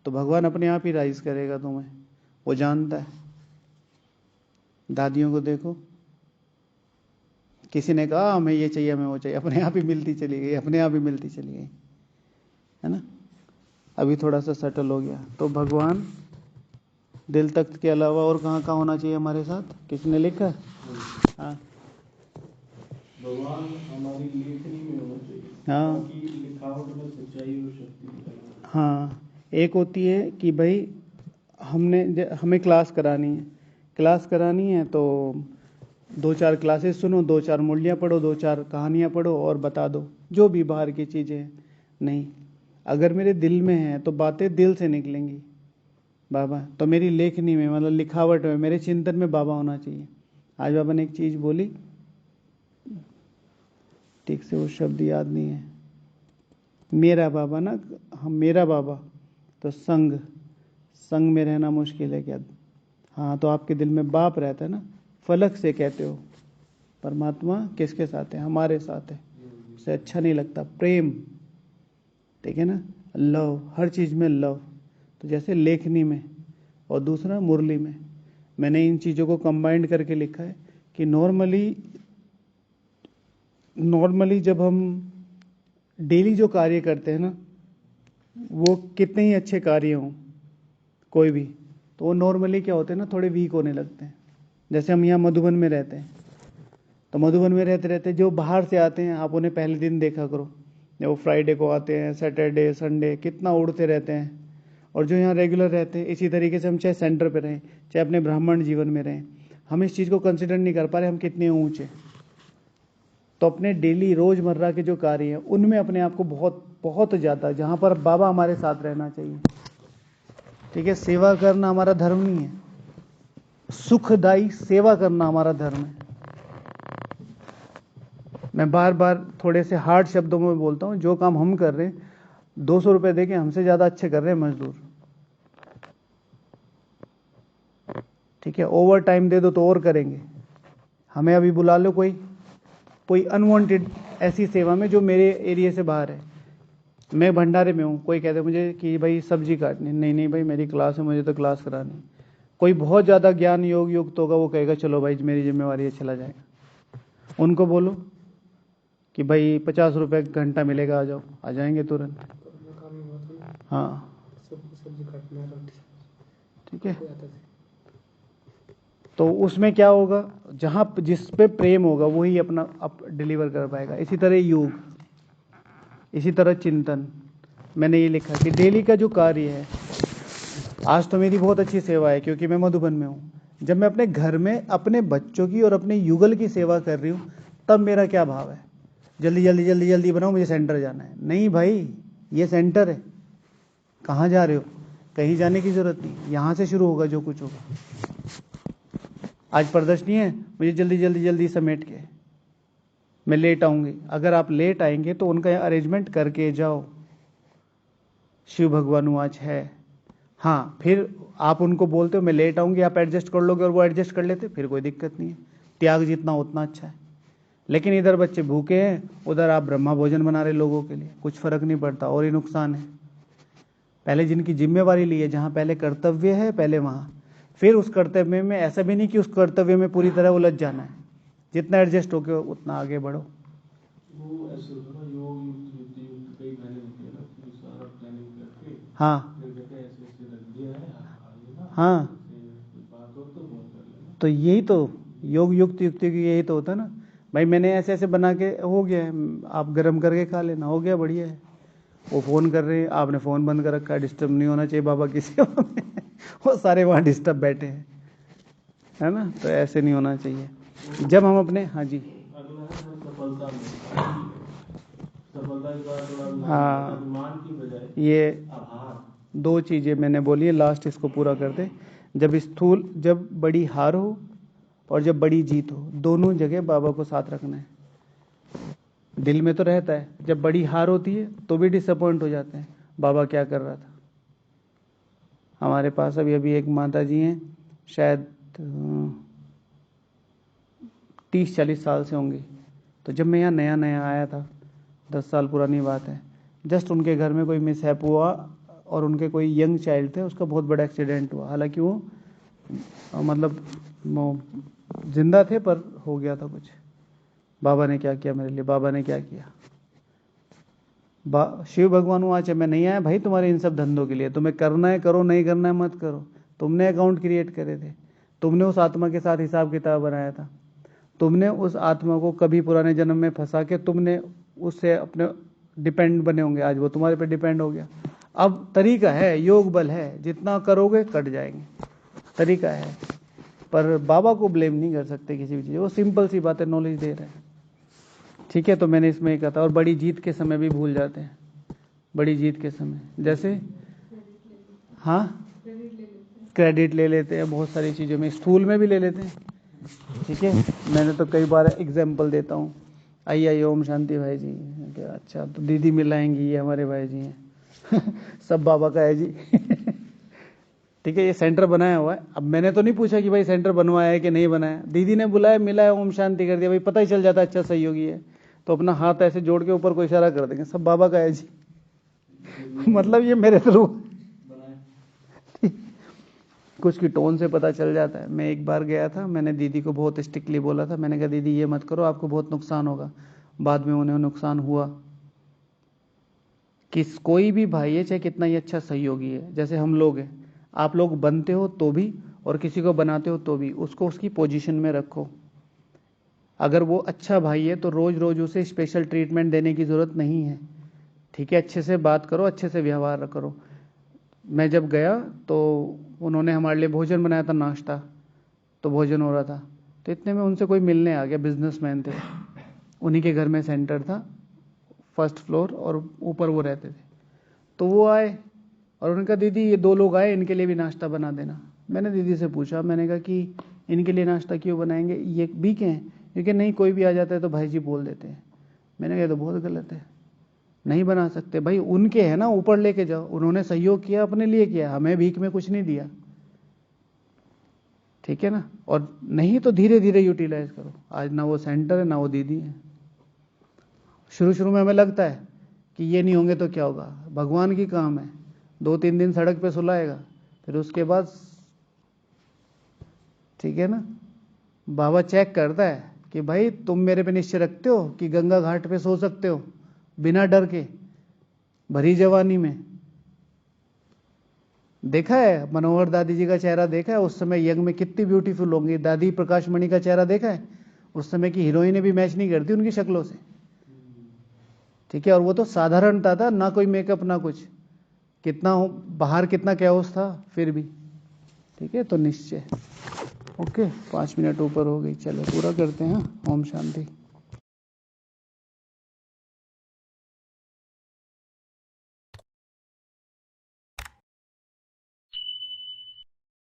Speaker 1: तो भगवान अपने आप ही राइज करेगा तुम्हें, वो जानता है। दादियों को देखो, किसी ने कहा हमें ये चाहिए हमें वो चाहिए, अपने आप ही मिलती चली गई, अपने आप ही मिलती चली गई, है ना। अभी थोड़ा सा सेटल हो गया। तो भगवान दिल तख्त के अलावा और कहाँ कहाँ होना चाहिए हमारे साथ? किसने लिखा? हाँ,
Speaker 2: भगवान हमारी लेखनी में होना चाहिए।
Speaker 1: हाँ,
Speaker 2: कि लिखावट में सच्चाई और शक्ति।
Speaker 1: हाँ। एक होती है कि भाई हमें क्लास करानी है तो 2-4 क्लासेस सुनो, 2-4 मुरलियाँ पढ़ो, 2-4 कहानियाँ पढ़ो और बता दो, जो भी बाहर की चीज़ें। नहीं, अगर मेरे दिल में है तो बातें दिल से निकलेंगी बाबा। तो मेरी लेखनी में, मतलब लिखावट में, मेरे चिंतन में बाबा होना चाहिए। आज बाबा ने एक चीज बोली, ठीक से वो शब्द याद नहीं है। मेरा बाबा ना, हम मेरा बाबा तो संग में रहना मुश्किल है क्या? हाँ, तो आपके दिल में बाप रहता है ना, फलक से कहते हो। परमात्मा किसके साथ है? हमारे साथ है। उसे अच्छा नहीं लगता प्रेम, ठीक है ना, लव, हर चीज में लव। तो जैसे लेखनी में और दूसरा मुरली में, मैंने इन चीजों को कंबाइंड करके लिखा है कि नॉर्मली जब हम डेली जो कार्य करते हैं ना, वो कितने ही अच्छे कार्य हों कोई भी, तो वो नॉर्मली क्या होते हैं ना, थोड़े वीक होने लगते हैं। जैसे हम यहाँ मधुबन में रहते हैं, तो मधुबन में रहते रहते जो बाहर से आते हैं, आप उन्हें पहले दिन देखा करो, जब वो फ्राइडे को आते हैं, सैटरडे संडे कितना उड़ते रहते हैं। और जो यहाँ रेगुलर रहते हैं, इसी तरीके से हम चाहे सेंटर पे रहें, चाहे अपने ब्राह्मण जीवन में रहें, हम इस चीज़ को कंसिडर नहीं कर पा रहे हम कितने ऊंचे। तो अपने डेली रोजमर्रा के जो कार्य हैं उनमें अपने आप को बहुत बहुत ज़्यादा, जहाँ पर बाबा हमारे साथ रहना चाहिए, ठीक है। सेवा करना हमारा धर्म नहीं है, सुखदायी सेवा करना हमारा धर्म है। मैं बार बार थोड़े से हार्ड शब्दों में बोलता हूँ, जो काम हम कर रहे हैं 200 रुपए देके हमसे ज्यादा अच्छे कर रहे हैं मजदूर, ठीक है। ओवर टाइम दे दो तो और करेंगे। हमें अभी बुला लो कोई अनवांटेड ऐसी सेवा में जो मेरे एरिया से बाहर है, मैं भंडारे में हूँ, कोई कहते मुझे कि भाई सब्जी काटनी, नहीं भाई मेरी क्लास है, मुझे तो क्लास करानी। कोई बहुत ज़्यादा ज्ञान योग युक्त होगा, वो कहेगा चलो भाई मेरी जिम्मेवारी है, चला जाएगा। उनको बोलो कि भाई 50 रुपये घंटा मिलेगा, आ जाओ, आ जाएंगे तुरंत। हाँ, ठीक है। तो उसमें क्या होगा, जहाँ जिस पे प्रेम होगा वही अपना डिलीवर कर पाएगा। इसी तरह योग, इसी तरह चिंतन। मैंने ये लिखा कि डेली का जो कार्य है, आज तो मेरी बहुत अच्छी सेवा है क्योंकि मैं मधुबन में हूँ। जब मैं अपने घर में अपने बच्चों की और अपने युगल की सेवा कर रही हूँ, तब मेरा क्या भाव है, जल्दी बनाओ, मुझे सेंटर जाना है। नहीं भाई, ये सेंटर है, कहाँ जा रहे हो? कहीं जाने की जरूरत नहीं, यहाँ से शुरू होगा जो कुछ होगा। आज प्रदर्शनी है, मुझे जल्दी समेट के मैं लेट आऊंगी। अगर आप लेट आएंगे तो उनका अरेंजमेंट करके जाओ। शिव भगवान आज है, हाँ, फिर आप उनको बोलते हो मैं लेट आऊंगी, आप एडजस्ट कर लोगे और वो एडजस्ट कर लेते, फिर कोई दिक्कत नहीं है। त्याग जितना उतना अच्छा है। लेकिन इधर बच्चे भूखे हैं, उधर आप ब्रह्मा भोजन बना रहे लोगों के लिए, कुछ फर्क नहीं पड़ता और ही नुकसान है। पहले जिनकी जिम्मेवारी ली है, जहाँ पहले कर्तव्य है, पहले वहाँ, फिर उस कर्तव्य में ऐसा भी नहीं कि उस कर्तव्य में पूरी तरह उलझ जाना है। जितना एडजस्ट होके उतना आगे बढ़ो।
Speaker 2: वो ऐसे होता है ना, योग युक्त कई प्लानिंग होती है ना, फिर सारा प्लानिंग करके
Speaker 1: हाँ
Speaker 2: फिर कहते हैं ऐसे रख दिया है, आप आइए ना,
Speaker 1: हाँ,
Speaker 2: फिर बात हो तो फोन कर लेना।
Speaker 1: तो यही तो योग युक्त युक्ति की यही तो होता है ना भाई, मैंने ऐसे ऐसे बना के हो गया है, आप गर्म करके खा लेना, हो गया, बढ़िया है। वो फोन कर रहे हैं, आपने फोन बंद कर रखा है, डिस्टर्ब नहीं होना चाहिए बाबा की सेवा में। वो सारे वहाँ डिस्टर्ब बैठे हैं, है ना। तो ऐसे नहीं होना चाहिए। जब हम अपने, हाँ जी,
Speaker 2: अगला है सफलता में, सफलता के बाद थोड़ा
Speaker 1: हाँ,
Speaker 2: अभिमान की बजाय
Speaker 1: ये
Speaker 2: आभार।
Speaker 1: 2 चीजें मैंने बोली है, लास्ट इसको पूरा कर दे। जब बड़ी हार हो और जब बड़ी जीत हो, दोनों जगह बाबा को साथ रखना है। दिल में तो रहता है, जब बड़ी हार होती है तो भी डिसअपॉइंट हो जाते हैं, बाबा क्या कर रहा था। हमारे पास अभी एक माता जी हैं, शायद 30-40 साल से होंगी। तो जब मैं यहाँ नया नया आया था, 10 साल पुरानी बात है, जस्ट उनके घर में कोई मिसहैप हुआ और उनके कोई यंग चाइल्ड थे, उसका बहुत बड़ा एक्सीडेंट हुआ। हालांकि वो मतलब वो जिंदा थे पर हो गया था कुछ। बाबा ने क्या किया मेरे लिए, बाबा ने क्या किया। शिव भगवान वहाँ मैं नहीं आया भाई तुम्हारे इन सब धंधों के लिए, तुम्हें करना है करो, नहीं करना है मत करो। तुमने अकाउंट क्रिएट करे थे, तुमने उस आत्मा के साथ हिसाब किताब बनाया था, तुमने उस आत्मा को कभी पुराने जन्म में फंसा के तुमने उससे अपने डिपेंड बने होंगे, आज वो तुम्हारे पे डिपेंड हो गया। अब तरीका है, योग बल है, जितना करोगे कट जाएंगे, तरीका है। पर बाबा को ब्लेम नहीं कर सकते किसी भी चीज़, वो सिंपल सी बात है, नॉलेज दे रहे हैं, ठीक है। तो मैंने इसमें ही कहा था। और बड़ी जीत के समय भी भूल जाते हैं, बड़ी जीत के समय, जैसे हाँ क्रेडिट ले लेते हैं बहुत सारी चीज़ों में, स्कूल में भी ले लेते हैं। ठीक है, मैंने तो कई बार एग्जाम्पल देता हूँ, आइए ओम शांति भाई जी, क्या अच्छा, तो दीदी मिलाएंगी, ये हमारे भाई जी हैं सब बाबा का है जी ठीक है, ये सेंटर बनाया हुआ है। अब मैंने तो नहीं पूछा कि भाई सेंटर बनवाया है कि नहीं बनाया, दीदी ने बुलाया, मिलाया, ओम शांति कर दिया, भाई पता ही चल जाता है अच्छा सहयोगी है, तो अपना हाथ ऐसे जोड़ के ऊपर को इशारा कर देंगे, सब बाबा का है जी मतलब ये मेरे थ्रू कुछ की टोन से पता चल जाता है। मैं एक बार गया था, मैंने दीदी को बहुत स्ट्रिक्टली बोला था, मैंने कहा दीदी ये मत करो, आपको बहुत नुकसान होगा। बाद में उन्हें नुकसान हुआ। कोई भी भाई है, चाहे कितना ही अच्छा सहयोगी है, जैसे हम लोग हैं, आप लोग बनते हो तो भी और किसी को बनाते हो तो भी उसको उसकी पोजीशन में रखो। अगर वो अच्छा भाई है तो रोज रोज उसे स्पेशल ट्रीटमेंट देने की जरूरत नहीं है, ठीक है, अच्छे से बात करो, अच्छे से व्यवहार करो। मैं जब गया तो उन्होंने हमारे लिए भोजन बनाया था, नाश्ता, तो भोजन हो रहा था, तो इतने में उनसे कोई मिलने आ गया, बिजनेसमैन थे, उन्हीं के घर में सेंटर था, फर्स्ट फ्लोर, और ऊपर वो रहते थे। तो वो आए और उन्होंने कहा दीदी ये 2 लोग आए, इनके लिए भी नाश्ता बना देना। मैंने दीदी से पूछा, मैंने कहा कि इनके लिए नाश्ता क्यों बनाएंगे, ये भी क्या है, क्योंकि नहीं कोई भी आ जाता है तो भाई जी बोल देते हैं। मैंने कहा तो बहुत गलत है, नहीं बना सकते भाई, उनके है ना, ऊपर लेके जाओ, उन्होंने सहयोग किया, अपने लिए किया, हमें भीख में कुछ नहीं दिया, ठीक है ना। और नहीं तो धीरे धीरे यूटिलाइज करो। आज ना वो सेंटर है ना वो दीदी है। शुरू शुरू में हमें लगता है कि ये नहीं होंगे तो क्या होगा, भगवान की काम है, 2-3 दिन सड़क पे सुलाएगा, फिर उसके बाद ठीक है ना, बाबा चेक करता है कि भाई तुम मेरे पे निश्चय रखते हो कि गंगा घाट पे सो सकते हो बिना डर के, भरी जवानी में। देखा है मनोहर दादी जी का चेहरा, देखा है उस समय यंग में कितनी ब्यूटीफुल होंगी। दादी प्रकाश मणि का चेहरा देखा है, उस समय की हीरोइनें भी मैच नहीं करती उनकी शक्लों से, ठीक है। और वो तो साधारणता था, ना कोई मेकअप ना कुछ, कितना बाहर कितना कैओस था फिर भी, ठीक है। तो निश्चय, ओके, 5 मिनट ऊपर हो गई, चलो पूरा करते हैं। ओम शांति।